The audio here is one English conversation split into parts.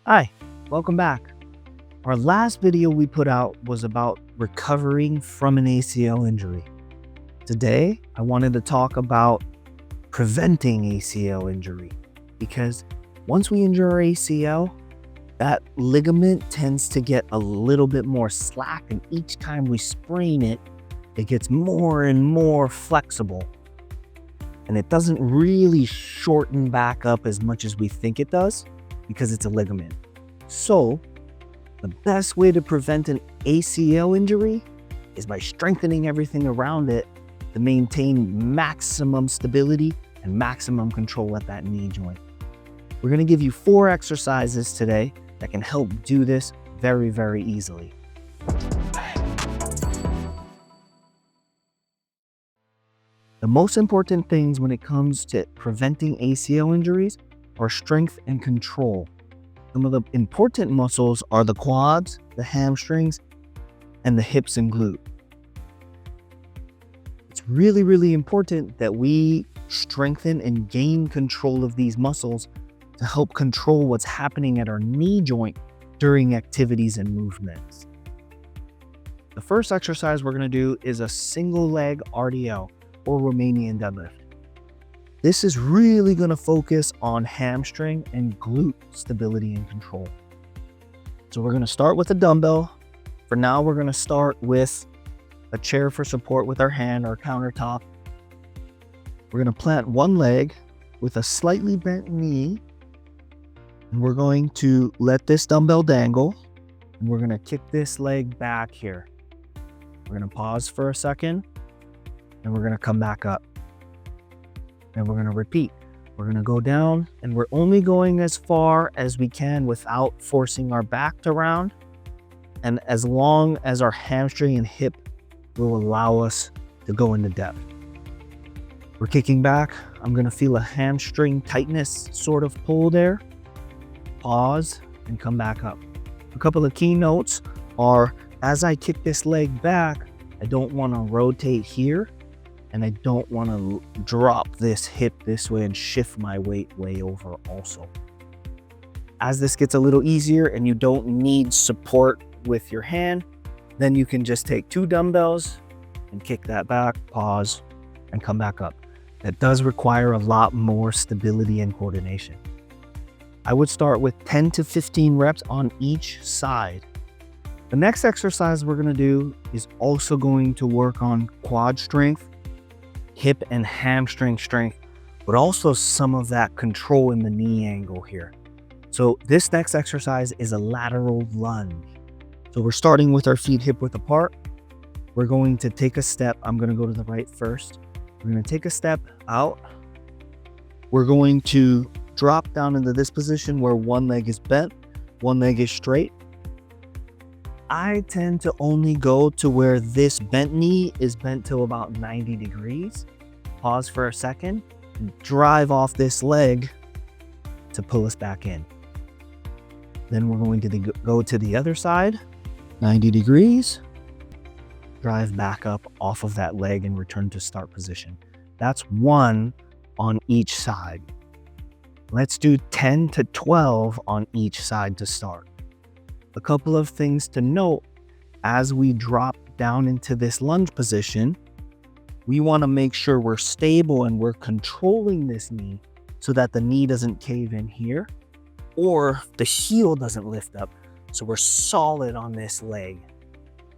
Hi, welcome back. Our last video we put out was about recovering from an ACL injury. Today, I wanted to talk about preventing ACL injury because once we injure our ACL, that ligament tends to get a little bit more slack, and each time we sprain it, it gets more and more flexible. And it doesn't really shorten back up as much as we think it does because it's a ligament. So, the best way to prevent an ACL injury is by strengthening everything around it to maintain maximum stability and maximum control at that knee joint. We're going to give you 4 exercises today that can help do this very, very easily. The most important things when it comes to preventing ACL injuries are strength and control. Some of the important muscles are the quads, the hamstrings, and the hips and glute. It's really, really important that we strengthen and gain control of these muscles to help control what's happening at our knee joint during activities and movements. The first exercise we're going to do is a single leg RDL, or Romanian deadlift. This is really going to focus on hamstring and glute stability and control. So we're going to start with a dumbbell. For now, we're going to start with a chair for support with our hand or countertop. We're going to plant one leg with a slightly bent knee. And we're going to let this dumbbell dangle. And we're going to kick this leg back here. We're going to pause for a second. And we're going to come back up. And we're going to repeat. We're going to go down, and we're only going as far as we can without forcing our back to round, and as long as our hamstring and hip will allow us to go into depth. We're kicking back. I'm going to feel a hamstring tightness sort of pull there. Pause and come back up. A couple of key notes are, as I kick this leg back, I don't want to rotate here. And I don't want to drop this hip this way and shift my weight way over also. As this gets a little easier and you don't need support with your hand, then you can just take 2 dumbbells and kick that back, pause, and come back up. That does require a lot more stability and coordination. I would start with 10 to 15 reps on each side. The next exercise we're going to do is also going to work on quad strength, hip and hamstring strength, but also some of that control in the knee angle here. So this next exercise is a lateral lunge. So we're starting with our feet hip width apart. We're going to take a step. I'm going to go to the right first. We're going to take a step out. We're going to drop down into this position where one leg is bent, one leg is straight. I tend to only go to where this bent knee is bent to about 90 degrees. Pause for a second and drive off this leg to pull us back in. Then we're going to go to the other side, 90 degrees, drive back up off of that leg and return to start position. That's 1 on each side. Let's do 10 to 12 on each side to start. A couple of things to note as we drop down into this lunge position, we want to make sure we're stable and we're controlling this knee so that the knee doesn't cave in here or the heel doesn't lift up, so we're solid on this leg.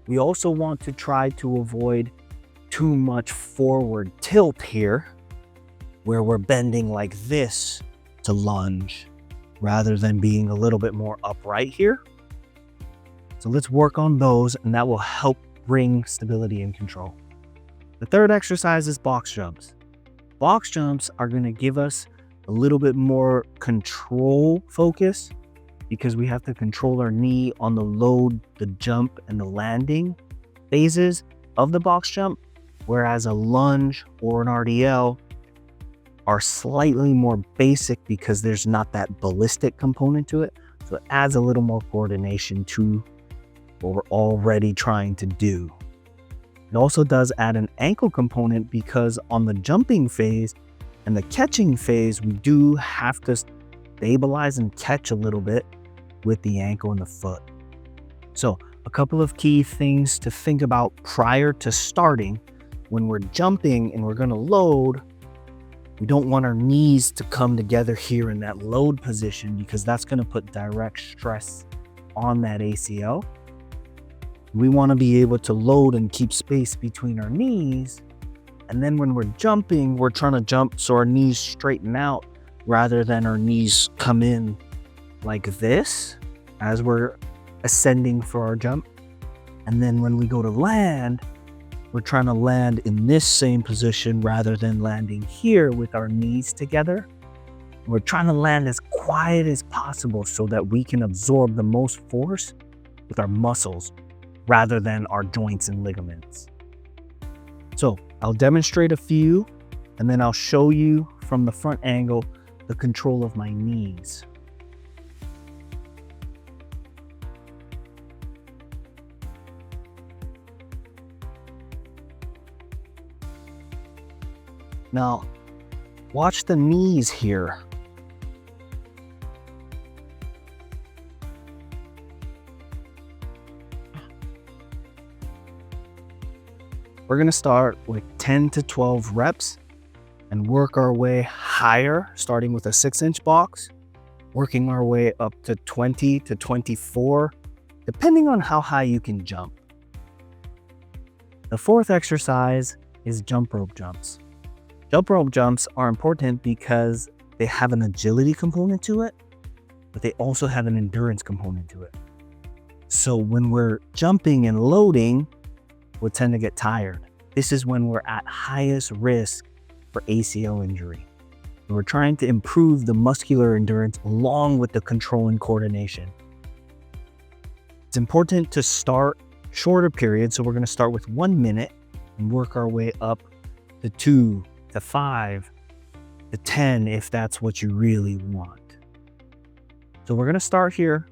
We also want to try to avoid too much forward tilt here where we're bending like this to lunge rather than being a little bit more upright here. So let's work on those, and that will help bring stability and control. The third exercise is box jumps. Box jumps are going to give us a little bit more control focus because we have to control our knee on the load, the jump, and the landing phases of the box jump, whereas a lunge or an RDL are slightly more basic because there's not that ballistic component to it. So it adds a little more coordination to what we're already trying to do. It also does add an ankle component because on the jumping phase and the catching phase, we do have to stabilize and catch a little bit with the ankle and the foot. So a couple of key things to think about prior to starting. When we're jumping and we're going to load, we don't want our knees to come together here in that load position, because that's going to put direct stress on that ACL. We want to be able to load and keep space between our knees. And then when we're jumping, we're trying to jump so our knees straighten out rather than our knees come in like this as we're ascending for our jump. And then when we go to land, we're trying to land in this same position rather than landing here with our knees together. We're trying to land as quiet as possible so that we can absorb the most force with our muscles rather than our joints and ligaments. So I'll demonstrate a few, and then I'll show you from the front angle the control of my knees. Now, watch the knees here. We're going to start with 10 to 12 reps and work our way higher, starting with a 6-inch box, working our way up to 20 to 24, depending on how high you can jump. The fourth exercise is jump rope jumps. Jump rope jumps are important because they have an agility component to it, but they also have an endurance component to it. So when we're jumping and loading, we'll tend to get tired. This is when we're at highest risk for ACL injury. We're trying to improve the muscular endurance along with the control and coordination. It's important to start shorter periods, so we're going to start with 1 minute and work our way up to 2 to 5 to 10 if that's what you really want. So we're going to start here.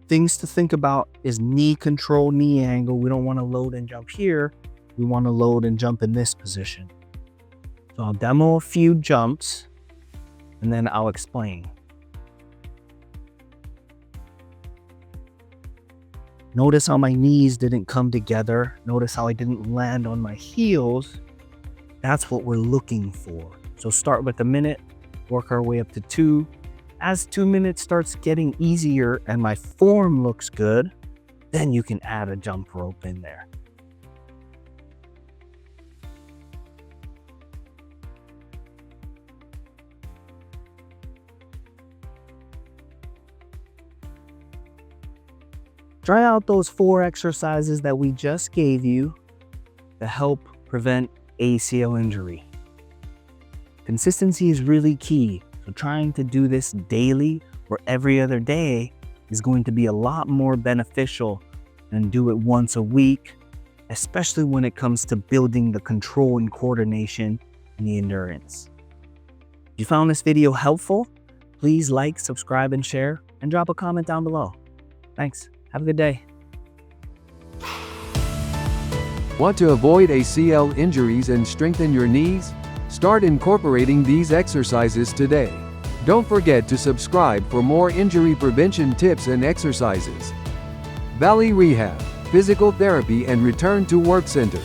Things to think about is knee control, knee angle. We don't want to load and jump here. We want to load and jump in this position. So I'll demo a few jumps and then I'll explain. Notice how my knees didn't come together. Notice how I didn't land on my heels. That's what we're looking for. So start with 1 minute, work our way up to 2. As 2 minutes starts getting easier and my form looks good, then you can add a jump rope in there. Try out those 4 exercises that we just gave you to help prevent ACL injury. Consistency is really key. So trying to do this daily or every other day is going to be a lot more beneficial than do it once a week, especially when it comes to building the control and coordination and the endurance. If you found this video helpful, please like, subscribe, and share, and drop a comment down below. Thanks. Have a good day. Want to avoid ACL injuries and strengthen your knees? Start incorporating these exercises today. Don't forget to subscribe for more injury prevention tips and exercises. Valley Rehab Physical Therapy and Return to Work Center.